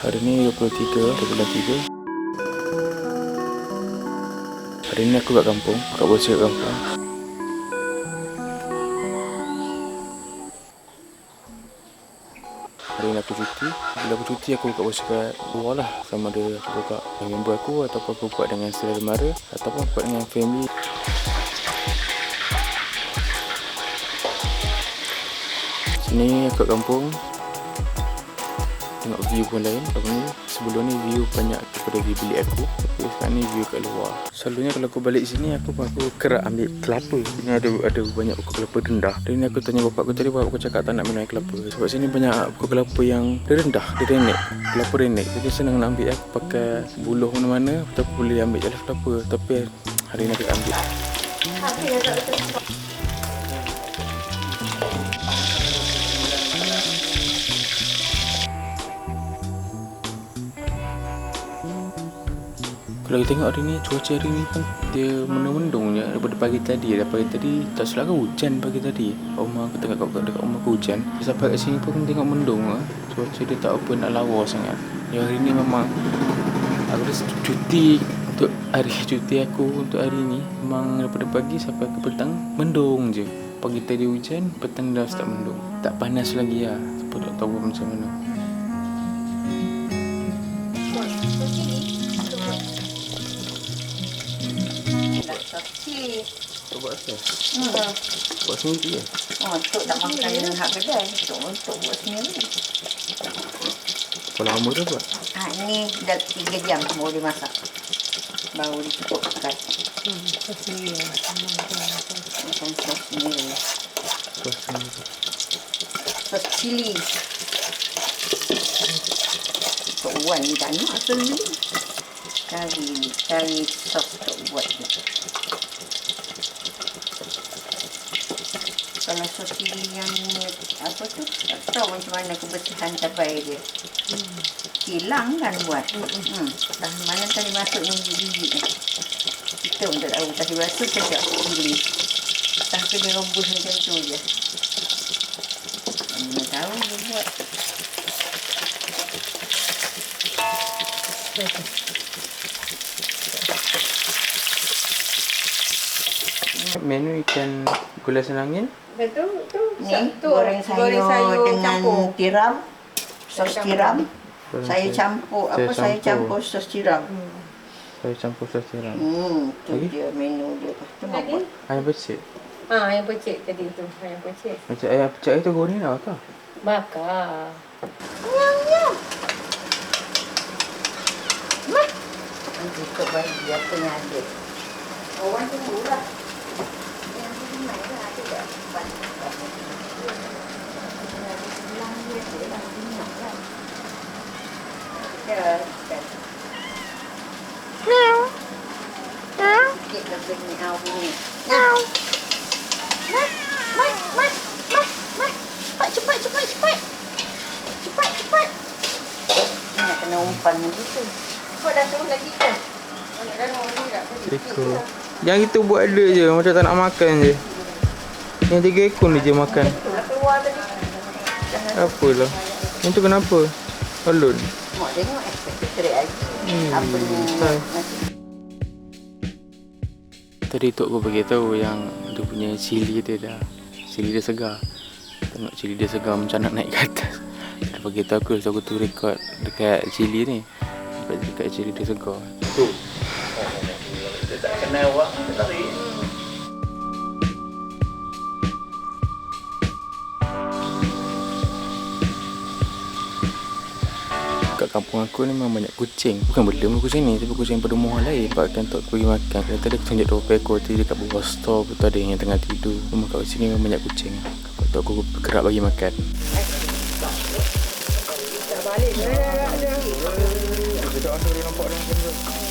Hari ni 23 bulan 3. Hari ni aku kat kampung, kat bosnya kat kampung. Hari ni aku cuti. Bila aku cuti, aku kat bosnya kat luar lah. Sama ada aku buka dengan member aku, ataupun aku buat dengan saudara mara, ataupun aku buat dengan family. Sini aku kat kampung, tengok view pun lain. Apa ni, sebelum ni view banyak daripada view bilik aku, tapi sekarang ni view kat luar. Selalunya kalau aku balik sini, aku kerap ambil kelapa. Sini ada banyak pokok kelapa rendah. Dan ni aku tanya bapak aku tadi, bapak aku cakap tak nak minum air kelapa sebab sini banyak pokok kelapa yang dia rendah, dia renek, kelapa renek. Jadi senang nak ambil. Aku pakai buluh mana-mana, aku boleh ambil jalan kelapa. Tapi hari ni aku tak ambil. Kalau kita tengok hari ni, cuaca hari ni pun dia mendung-mendung je daripada pagi tadi. Tak silap ke hujan pagi tadi. Rumah aku tengok dekat rumah aku hujan. Sampai kat sini pun tengok mendung lah. Cuaca dia tak apa nak lawa sangat. Ya hari ni memang aku dah cuti untuk cuti aku untuk hari ni. Memang daripada pagi sampai ke petang mendung je. Pagi tadi hujan, petang dah start mendung. Tak panas lagi lah. Siapa tak tahu macam mana. Buat apa? Buat sendiri ya? Untuk nak makan hak kedai. Untuk buat sendiri. Kalau lama dah buat? Ni dah 3 jam boleh masak. Baru dicukupkan. Sos sendiri. Makan sos sendiri. Sos sendiri. Sos cili. Tok Wan ni tak nak sendiri. Kari sos Tok buat ni. Kalau sos cili yang apa tu, tak tahu macam mana kebersihan cabai dia. Hilang kan buat. Dah mana tadi masuk yang biji-biji ni. Kita pun tak tahu. Kasih basuh sekejap cili. Tapi dia rebus macam tu je. Mana tahu dia buat. Menu ikan gula senangin. Betul. Ni goreng sayur dengan campur. Tiram. Sos tiram. Saya campur sos tiram. Saya campur sos tiram. Tu dia menu dia. Lagi? Ayam pecik. Ayam pecik tadi tu. Ayam pecik. Macam ayam pecik itu goreng lah kah? Bakar. Nyam. Mat. Nanti kau bagi apa yang ada. Orang tunggulah. Yang tu main lah ada tak? Meow. Sikit lebih meow bunyi. Meow. Mat. Cepat. Cepat. Nak kena umpan begitu. Cepat dah turun lagi kan? Nak dalam ni tak boleh. Ekor. Yang itu buat ada je, macam tak nak makan je. Yang 3 ekor ni je makan. Nak keluar tadi. Apalah. Yang tu kenapa? Alun. Mak tengok terik lagi. Apa ni? Tadi Tok aku bagi tahu yang dia punya cili dia segar. Tengok cili dia segar macam nak naik ke atas. Dia bagi tahu aku tu rekod dekat cili ni. Dekat cili dia segar. Tu. Dia tak kenal awak, dia tarik. Kat kampung aku ni memang banyak kucing. Bukan belum kucing ni, tapi kucing pada rumah lain. Pakkan Tok pergi makan. Kata tadi aku tunjuk 2 ekor tadi dekat bawah store. Betul ada yang tengah tidur. Rumah kat sini memang banyak kucing. Tok aku kerap bagi makan. Tak balik. Dah. Kita nampak dah.